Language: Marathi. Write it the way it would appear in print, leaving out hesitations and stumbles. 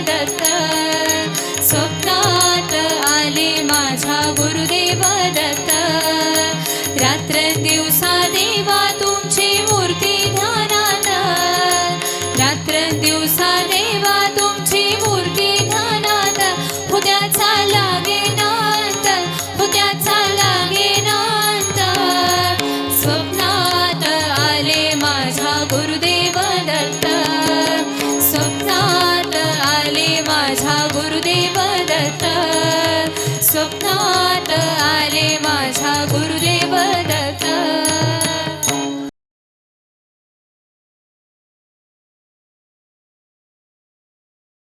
दत्त, स्वप्नात आले माझ्या गुरुदेव दत्त. रात्रंदिवसा देवा तुमची मूर्ती ध्यानात, रात्रंदिवसा देवा तुमची मूर्ती ध्यानात. उद्याचा लागे नांत, उद्याचा लागे नांत. स्वप्नात आले माझ्या गुरुदेव दत्त, स्वप्नात आले माझ्या गुरुदेव दत्त, स्वप्नात आले माझ्या गुरुदेव दत्त.